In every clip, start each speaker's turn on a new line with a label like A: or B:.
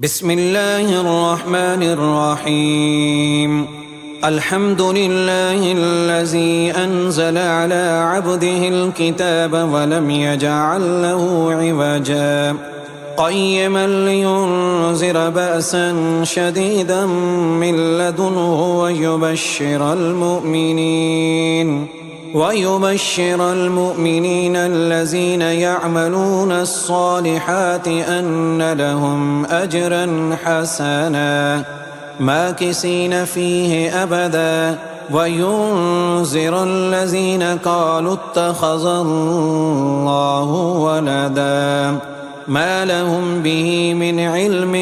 A: بسم الله الرحمن الرحيم. الحمد لله الذي أنزل على عبده الكتاب ولم يجعل له عوجا قيما لينذر بأسا شديدا من لدنه ويبشر المؤمنين الذين يعملون الصالحات أن لهم أجرا حسنا ماكثين فيه أبدا وينذر الذين قالوا اتخذ الله ولدا ما لهم به من علم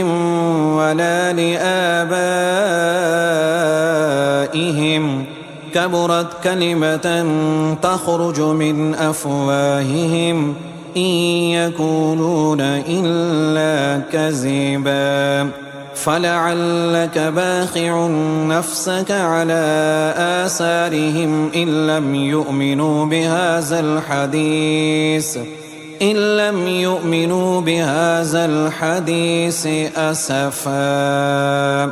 A: ولا لآبائهم كبرت كلمة تخرج من أفواههم إن يقولون إلا كذبا فلعلك باخع نفسك على آثارهم إن لم يؤمنوا بهذا الحديث أسفا.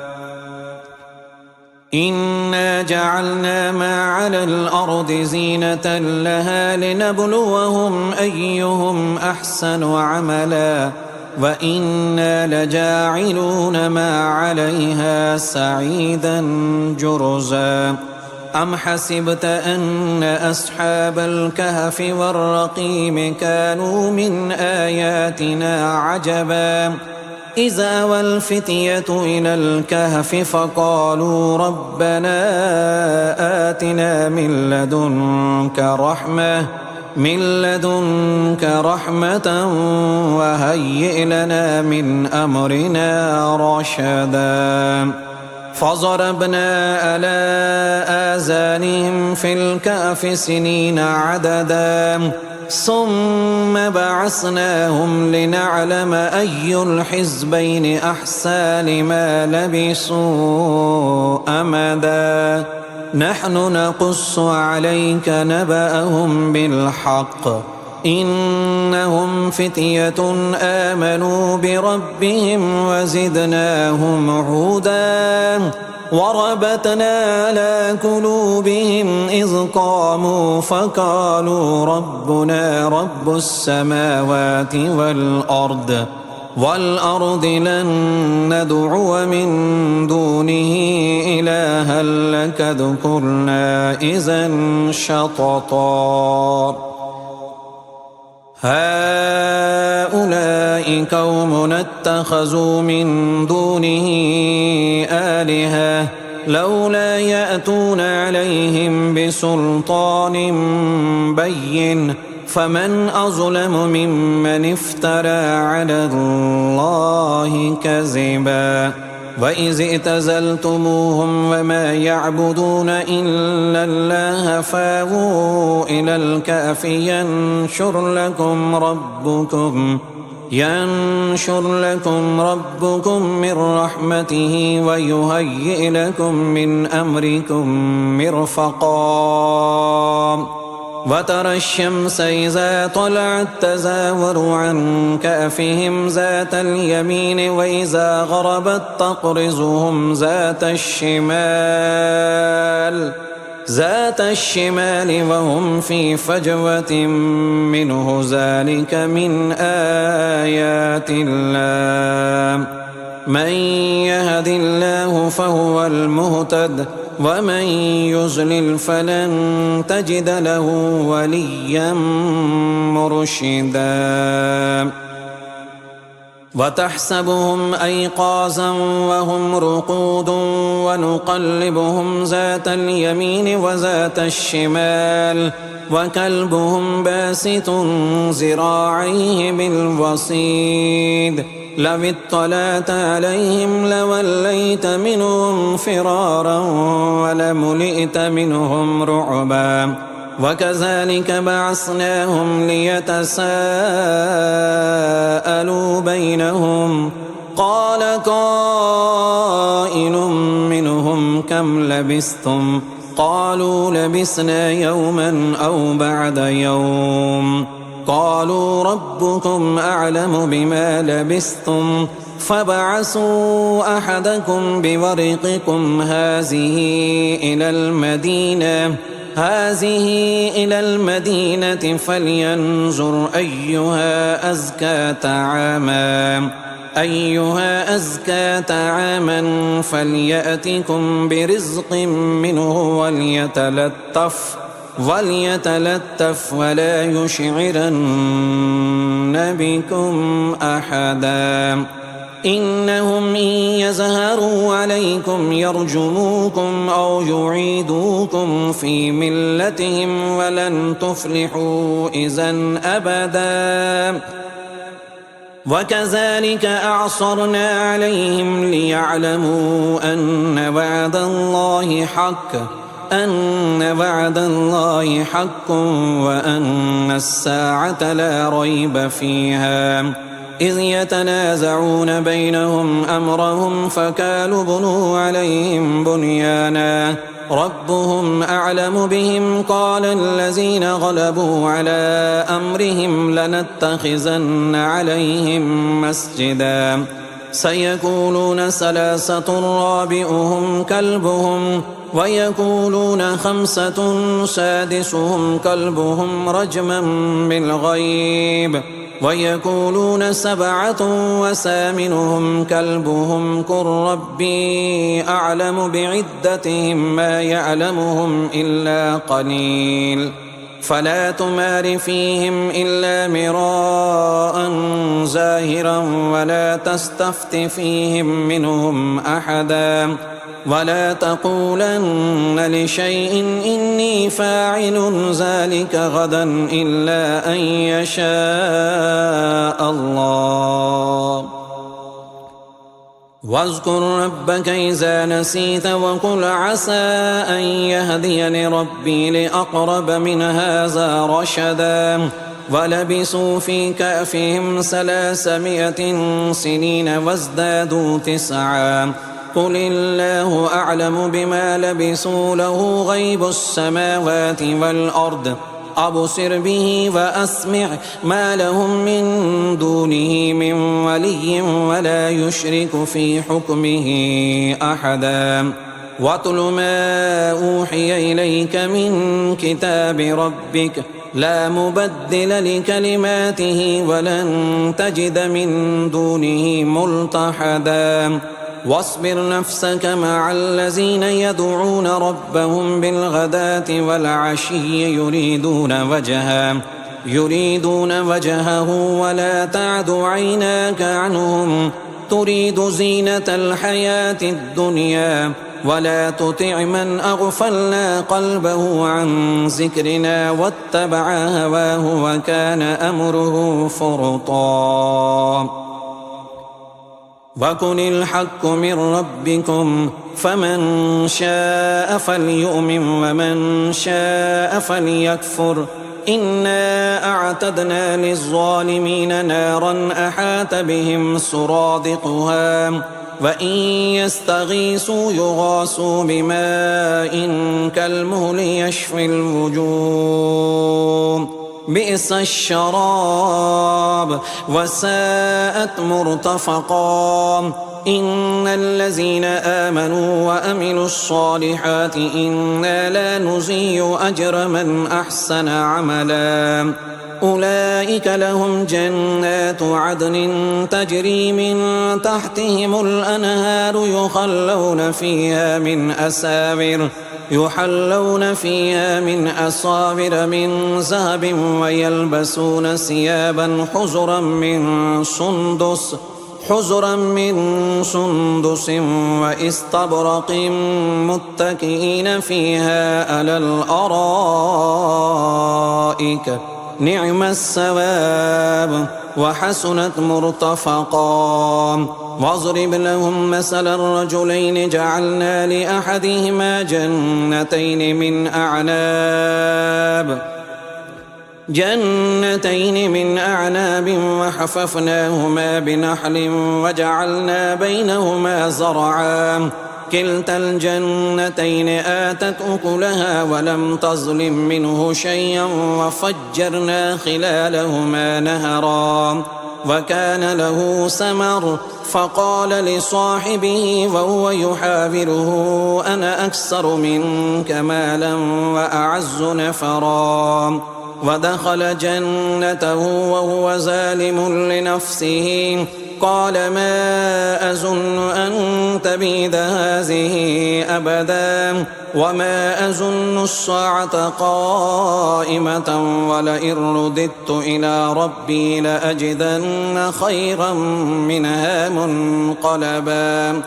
A: إنا جعلنا ما على الأرض زينة لها لنبلوهم أيهم أحسن عملا وإنا لجاعلون ما عليها سعيدا جرزا. أم حسبت أن أصحاب الكهف والرقيم كانوا من آياتنا عجبا إذ أوى الفتية إلى الكهف فقالوا ربنا آتنا من لدنك رحمة وهيئ لنا من أمرنا رشدا. فضربنا على آذانهم في الكهف سنين عددا ثم بعثناهم لنعلم أي الحزبين أحصى لما لبثوا أمدا. نحن نقص عليك نبأهم بالحق إنهم فتية آمنوا بربهم وزدناهم هدى وربطنا على قلوبهم إذ قاموا فقالوا ربنا رب السماوات والأرض لن ندعو من دونه إلها لقد قلنا إذا شططا. هؤلاء قوم اتخذوا من دونه آلهة لولا يأتون عليهم بسلطان بين فمن أظلم ممن افترى على الله كذبا. وإذ اعتزلتموهم وما يعبدون إلا الله فاووا إلى الكهف ينشر لكم ربكم من رحمته ويهيئ لكم من أمركم مرفقا. وترى الشمس إذا طلعت تزاور عن كهفهم ذات اليمين وإذا غربت تقرضهم ذات الشمال وهم في فجوة منه ذلك من آيات الله. من يهد الله فهو المهتد ومن يضلل فلن تجد له وليا مرشدا. وتحسبهم أيقاظا وهم رقود ونقلبهم ذات اليمين وذات الشمال وكلبهم باسط ذراعيه بالوصيد لو اطلعت عليهم لوليت منهم فرارا ولملئت منهم رعبا. وكذلك بعثناهم ليتساءلوا بينهم قال قائل منهم كم لبثتم قالوا لبثنا يوما أو بعد يوم قالوا ربكم أعلم بما لبثتم فابعثوا أحدكم بورقكم هذه إلى المدينة فلينظر أيها أزكى طعاما فليأتكم برزق منه وليتلطف ولا يشعرن بكم أحدا إنهم إن يظهروا عليكم يرجموكم أو يعيدوكم في ملتهم ولن تفلحوا إذا أبدا وكذلك أعصرنا عليهم ليعلموا أن وعد الله حق وأن الساعة لا ريب فيها إذ يتنازعون بينهم أمرهم فقالوا بنوا عليهم بنيانا ربهم أعلم بهم قال الذين غلبوا على أمرهم لنتخذن عليهم مسجدا سيقولون ثلاثة رابعهم كلبهم ويقولون خمسة سادسهم كلبهم رجما بالغيب ويقولون سبعة وثامنهم كلبهم قل ربي أعلم بعدتهم ما يعلمهم إلا قليل فلا تمار فيهم إلا مراء ظاهرا ولا تستفت فيهم منهم أحدا ولا تقولن لشيء إني فاعل ذلك غدا إلا أن يشاء الله واذكر ربك إذا نسيت وقل عسى أن يهديني ربي لأقرب من هذا رشدا ولبثوا في كهفهم 300 سنين وازدادوا 9 قل الله أعلم بما لبثوا له غيب السماوات والأرض أبصر به وأسمع ما لهم من دونه من ولي ولا يشرك في حكمه أحدا واتل ما أوحي إليك من كتاب ربك لا مبدل لكلماته ولن تجد من دونه ملتحدا واصبر نفسك مع الذين يدعون ربهم بالغداة والعشي يريدون وجهه ولا تعد عيناك عنهم تريد زينة الحياة الدنيا ولا تطع من أغفلنا قلبه عن ذكرنا واتبع هواه وكان أمره فرطا وقل الحق من ربكم فمن شاء فليؤمن ومن شاء فليكفر إنا أعتدنا للظالمين نارا أحاط بهم سرادقها وإن يستغيثوا يغاثوا بماء كالمهل يشفي الوجوه بئس الشراب وساءت مرتفقا إن الذين آمنوا وأملوا الصالحات إنا لا نضيع أجر من أحسن عملا أولئك لهم جنات عدن تجري من تحتهم الأنهار يحلون فيها من أساور من ذهب ويلبسون ثيابا حزرا من سندس واستبرق متكئين فيها على الأرائك نعم الثواب وحسنت مرتفقا واضرب لهم مثل الرجلين جعلنا لأحدهما جنتين من أعناب وحففناهما بنخل وجعلنا بينهما زرعا كلتا الجنتين آتت أكلها ولم تظلم منه شيئا وفجرنا خلالهما نهرا وكان له ثمر فقال لصاحبه وهو يحاوره أنا أكثر منك مالا وأعز نفرا ودخل جنته وهو ظالم لنفسه قال ما أظن أن تبيد هذه أبدا وما أظن الساعة قائمة ولئن رددت إلى ربي لأجدن خيرا منها منقلبا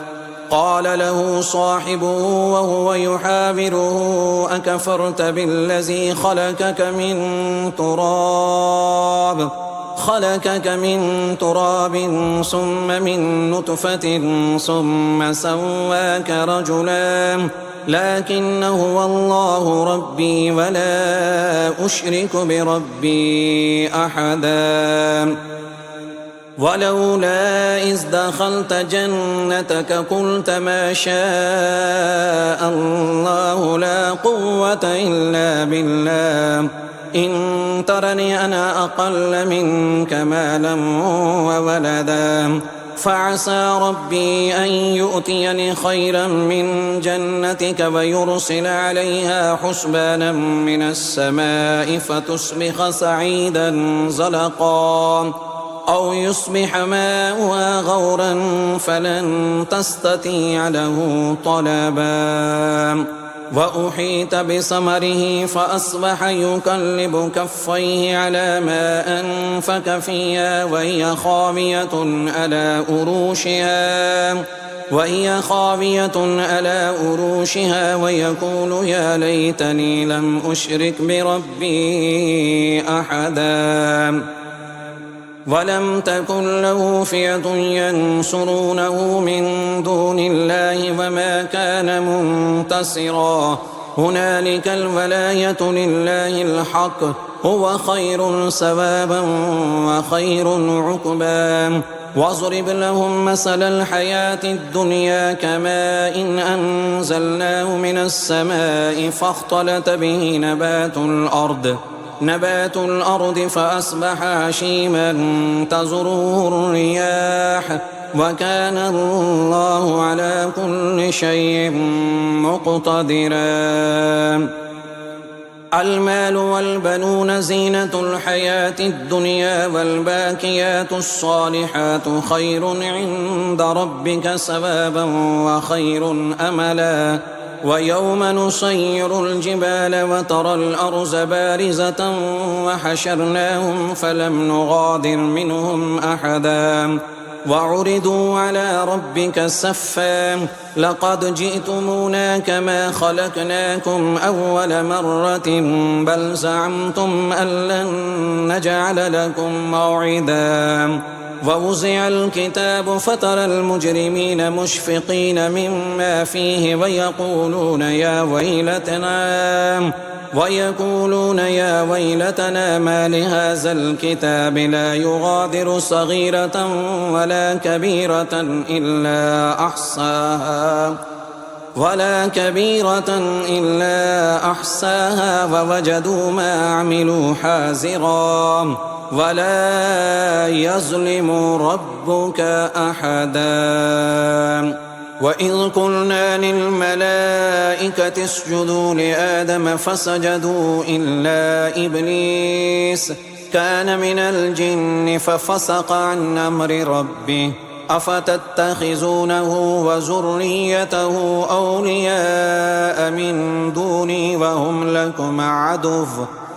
A: قال له صاحبه وهو يحاوره أكفرت بالذي خلقك من تراب ثم من نطفة ثم سواك رجلا لكن هو الله ربي ولا أشرك بربي أحدا ولولا إذ دخلت جنتك قلت ما شاء الله لا قوة إلا بالله إن ترني أنا أقل منك مالا وولدا فعسى ربي أن يؤتيني خيرا من جنتك ويرسل عليها حسبانا من السماء فتصبح سعيدا زلقا أو يصبح ماؤها غورا فلن تستطيع له طلبا وأحيط بثمره فأصبح يقلب كفيه على ما أنفق فيها وهي خاوية على أروشها ويقول يا ليتني لم أشرك بربي أحدا ولم تكن له فئة ينصرونه من دون الله وما كان منتصرا هنالك الولاية لله الحق هو خير ثوابا وخير عقبا واضرب لهم مثل الحياة الدنيا كماء إن أنزلناه من السماء فاختلط به نبات الأرض فأصبح هشيما تذروه الرياح وكان الله على كل شيء مقتدرا المال والبنون زينة الحياة الدنيا والباقيات الصالحات خير عند ربك ثوابا وخير أملا ويوم نسير الجبال وترى الأرض بارزة وحشرناهم فلم نغادر منهم أحدا وعرضوا على ربك صفا لقد جئتمونا كما خلقناكم أول مرة بل زعمتم أن لن نجعل لكم موعدا ووزع الكتاب فترى المجرمين مشفقين مما فيه ويقولون يا ويلتنا ما لهذا الكتاب لا يغادر صغيرة ولا كبيرة إلا أحصاها ووجدوا ما عملوا حاضرا ولا يظلم ربك أحدا وإذ قلنا للملائكة اسجدوا لآدم فسجدوا إلا إبليس كان من الجن ففسق عن أمر ربه أفتتخذونه وذريته أولياء من دوني وهم لكم عدو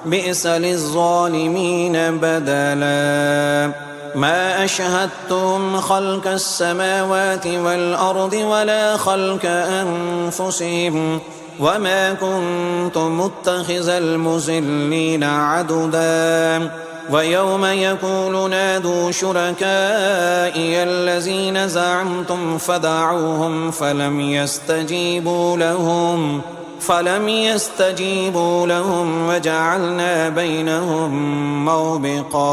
A: بئس للظالمين بدلا ما أشهدتم خلق السماوات والأرض ولا خلق أنفسهم وما كنت متخذ المضلين عضدا ويوم يقول نادوا شركائي الذين زعمتم فدعوهم فلم يستجيبوا لهم وجعلنا بينهم موبقا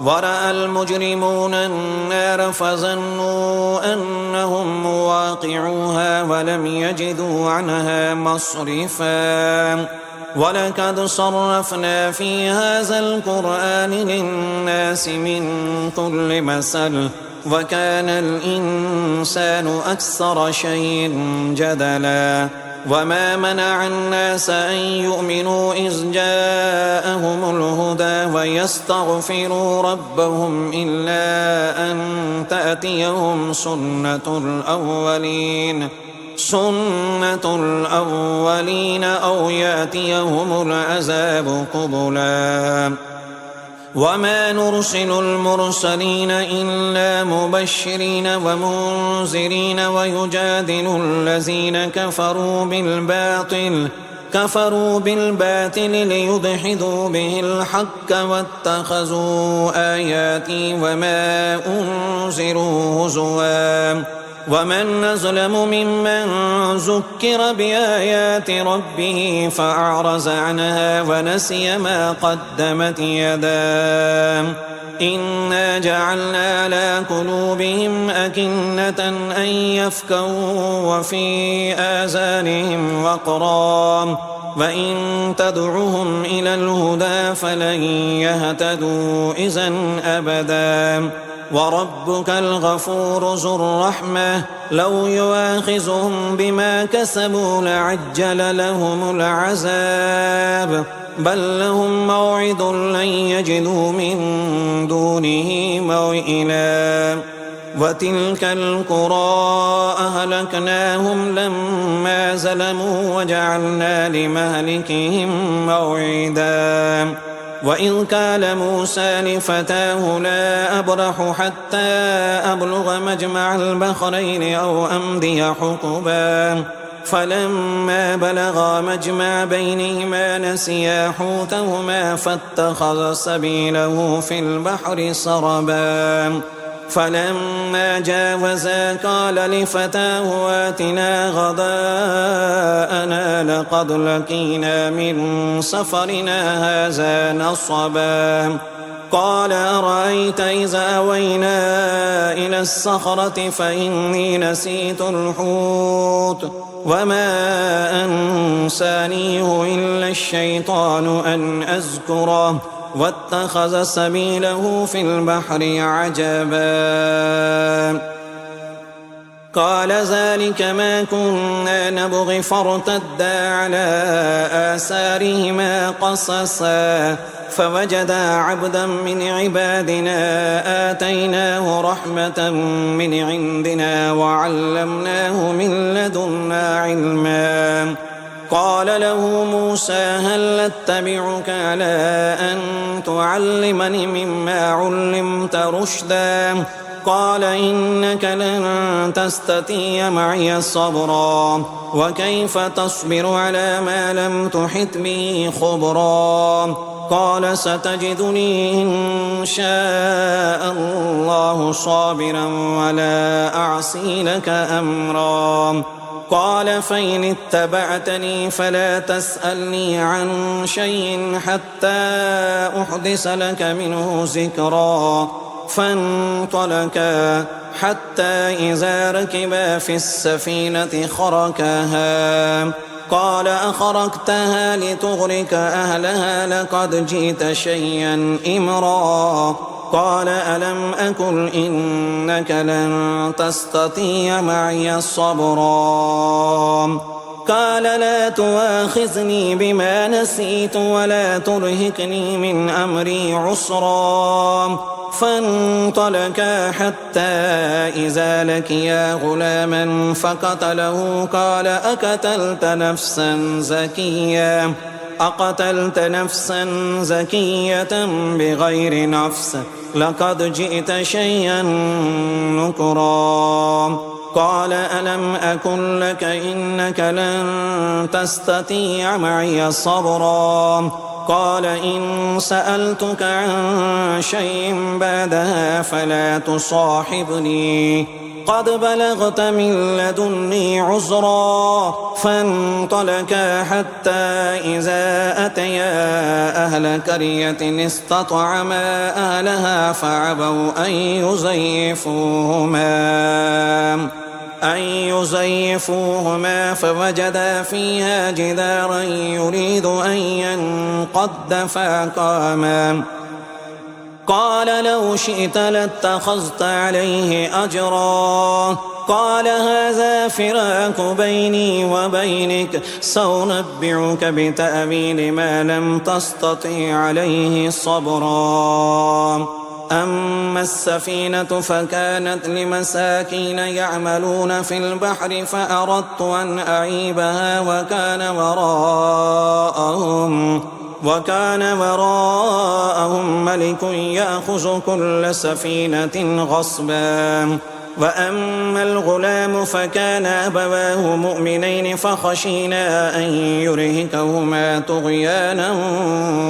A: ورأى المجرمون النار فظنوا أنهم مواقعوها ولم يجدوا عنها مصرفا ولقد صرفنا في هذا القرآن للناس من كل مثل وكان الإنسان أكثر شيء جدلا وما منع الناس أن يؤمنوا إذ جاءهم الهدى ويستغفروا ربهم إلا أن تأتيهم سنة الأولين أو يأتيهم العذاب قبلا وما نرسل المرسلين إلا مبشرين ومنذرين ويجادل الذين كفروا بالباطل ليدحضوا به الحق واتخذوا آياتي وما أنذروا هزوا ومن أظلم ممن ذكر بآيات ربه فأعرض عنها ونسي ما قدمت يداه إنا جعلنا على قلوبهم أكنة أن يفقهوا وفي آذانهم وقرا وإن تدعهم إلى الهدى فلن يهتدوا إذا أبدا وربك الغفور ذو الرحمة لو يؤاخذهم بما كسبوا لعجل لهم العذاب بل لهم موعد لن يجدوا من دونه موئلا وتلك القرى أهلكناهم لما ظلموا وجعلنا لمهلكهم موعدا وإذ قال موسى لفتاه لا أبرح حتى أبلغ مجمع البحرين أو أمضي حقبا فلما بلغا مجمع بينهما نسيا حوتهما فاتخذ سبيله في البحر سربا فلما جاوزا قال لفتاه آتنا غداءنا لقد لقينا من سفرنا هذا نصبا قال أرأيت إذا أوينا إلى الصخرة فإني نسيت الحوت وما أنسانيه إلا الشيطان أن أذكره واتخذ سبيله في البحر عجبا قال ذلك ما كنا نبغي فارتدا على آثارهما قصصا فوجدا عبدا من عبادنا آتيناه رحمة من عندنا وعلمناه من لدنا علما قال له موسى هل أتبعك على أن تعلمني مما علمت رشدا قال إنك لن تستطيع معي صبرا وكيف تصبر على ما لم تحط به خبرا قال ستجدني إن شاء الله صابرا ولا أعصي لك أمرا قال فإن اتبعتني فلا تسألني عن شيء حتى أحدث لك منه ذكرا فانطلقا حتى إذا ركبا في السفينة خرقها قال أخرقتها لتغرق أهلها لقد جئت شيئا إمرا قال ألم أقل إنك لن تستطيع معي صبرا قال لا تؤاخذني بما نسيت ولا ترهقني من أمري عسرا فانطلقا حتى إذا لقيا غلاما فقتله قال أقتلت نفسا زكية بغير نفس لقد جئت شيئا نكرا قال ألم أكن لك إنك لن تستطيع معي صبرا قال إن سألتك عن شيء بعدها فلا تصاحبني قد بلغت من لدني عذرا فانطلقا حتى إذا أتيا أهل قرية استطعما أهلها فعبوا أن زيفوهما فوجدا فيها جدارا يريد أن ينقض فأقاما قال لو شئت لاتخذت عليه أجرا قال هذا فراق بيني وبينك سأنبئك بتأويل ما لم تستطع عليه صبرا أما السفينة فكانت لمساكين يعملون في البحر فأردت أن أعيبها وكان وراءهم ملك يأخذ كل سفينة غصبا وأما الغلام فكان أبواه مؤمنين فخشينا أن يرهقهما طغيانا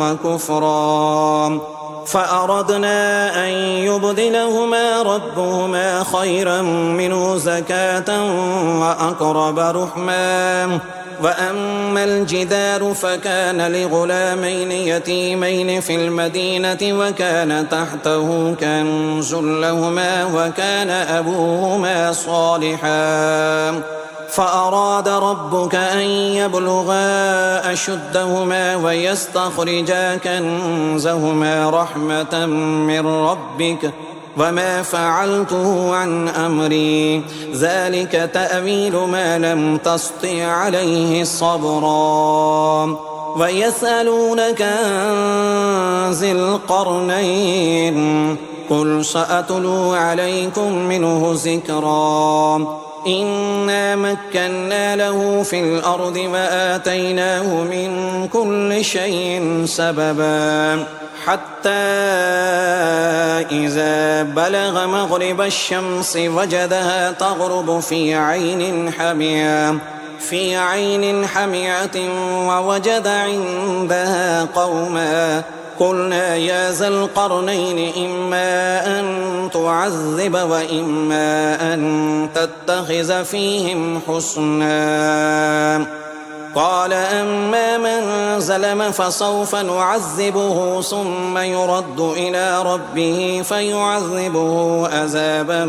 A: وكفرا فأردنا أن يبدلهما ربهما خيرا منه زكاة وأقرب رحما وأما الجدار فكان لغلامين يتيمين في المدينة وكان تحته كنز لهما وكان أبوهما صالحا فأراد ربك أن يبلغا أشدهما ويستخرجا كنزهما رحمة من ربك وما فعلته عن أمري ذلك تأويل ما لم تسطع عليه صبرا ويسألونك عن ذي القرنين قل سأتلو عليكم منه ذكرا إنا مكنا له في الأرض وآتيناه من كل شيء سببا حتى إذا بلغ مغرب الشمس وجدها تغرب في عين حمية ووجد عندها قوما قلنا يا ذا القرنين إما أن تعذب وإما أن تتخذ فيهم حسنا قال أما من ظلم فسوف نعذبه ثم يرد إلى ربه فيعذبه عذابا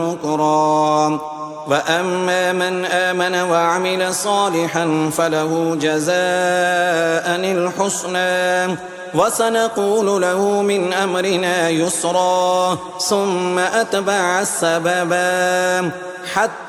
A: نكرا وأما من آمن وعمل صالحا فله جزاء الحسنى وسنقول له من أمرنا يسرا ثم أتبع السببا حتى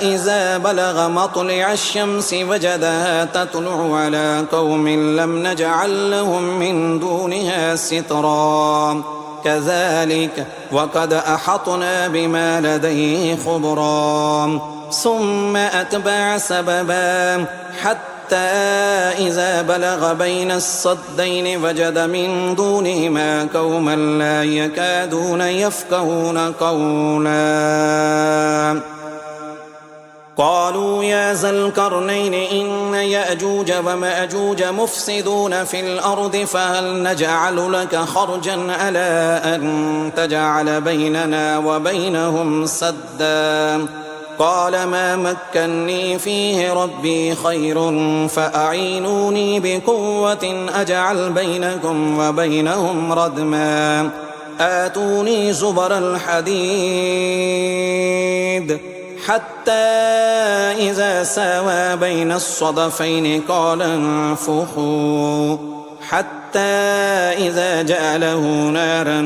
A: إذا بلغ مطلع الشمس وجدها تطلع على قوم لم نجعل لهم من دونها سترا كذلك وقد أحطنا بما لديه خبرا ثم أتبع سببا حتى إذا بلغ بين الصدين وجد من دونهما قوما لا يكادون يفقهون قولا قالوا يا ذا القرنين إن يأجوج ومأجوج مفسدون في الأرض فهل نجعل لك خرجا على أن تجعل بيننا وبينهم سدا قال ما مكني فيه ربي خير فأعينوني بقوة أجعل بينكم وبينهم ردما آتوني زبر الحديد حتى إذا ساوى بين الصدفين قال انفخوا حتى إذا جعله نارا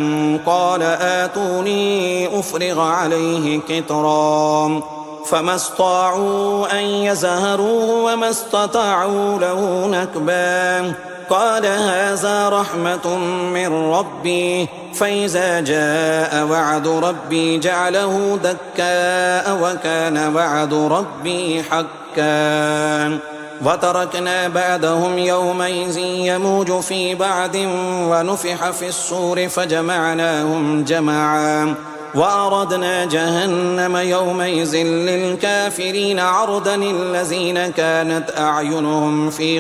A: قال آتوني أفرغ عليه قطرا فما استطاعوا أن يزهروه وما استطاعوا له نكبا قال هذا رحمة من ربي فإذا جاء وعد ربي جعله دكاء وكان وعد ربي حقا وتركنا بعدهم يومئذ يموج في بعد ونفخ في الصور فجمعناهم جمعا وأردنا جهنم يومئذ للكافرين عرضا الذين كانت أعينهم في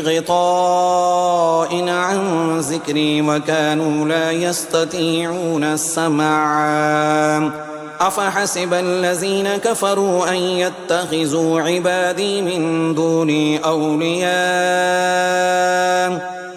A: غطاء عن ذكري وكانوا لا يستطيعون سمعا أفحسب الذين كفروا أن يتخذوا عبادي من دوني أولياء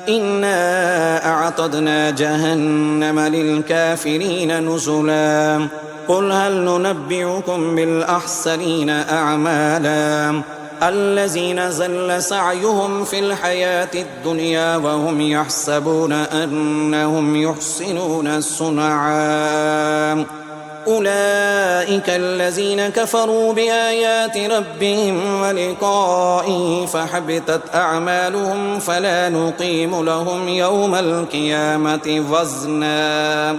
A: إنا أعتدنا جهنم للكافرين نزلا قل هل ننبئكم بالأخسرين أعمالا الذين زل سعيهم في الحياة الدنيا وهم يحسبون أنهم يحسنون صنعا أولئك الذين كفروا بآيات ربهم ولقائه فحبطت أعمالهم فلا نقيم لهم يوم القيامة وزنا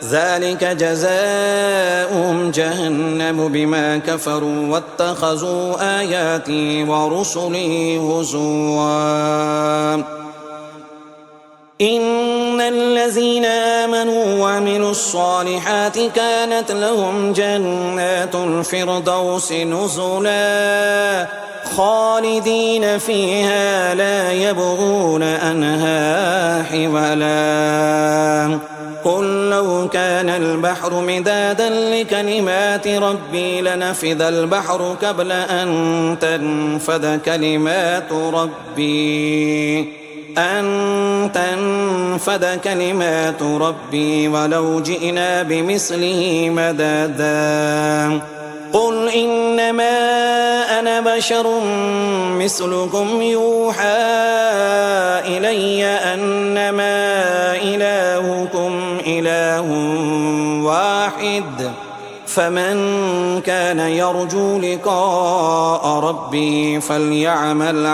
A: ذلك جزاؤهم جهنم بما كفروا واتخذوا آياتي ورسلي هزوا إن الذين آمنوا وعملوا الصالحات كانت لهم جنات الفردوس نزلا خالدين فيها لا يبغون عنها حولا قل لو كان البحر مدادا لكلمات ربي لنفذ البحر قبل أن تنفد كلمات ربي ولو جئنا بمثله مددا قل إنما أنا بشر مثلكم يوحى إلي أنما إلهكم إله واحد فمن كان يرجو لقاء ربه فليعمل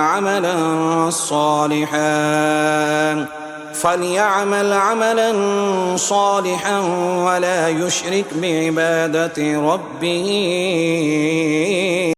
A: عملا صالحا ولا يشرك بعبادة ربه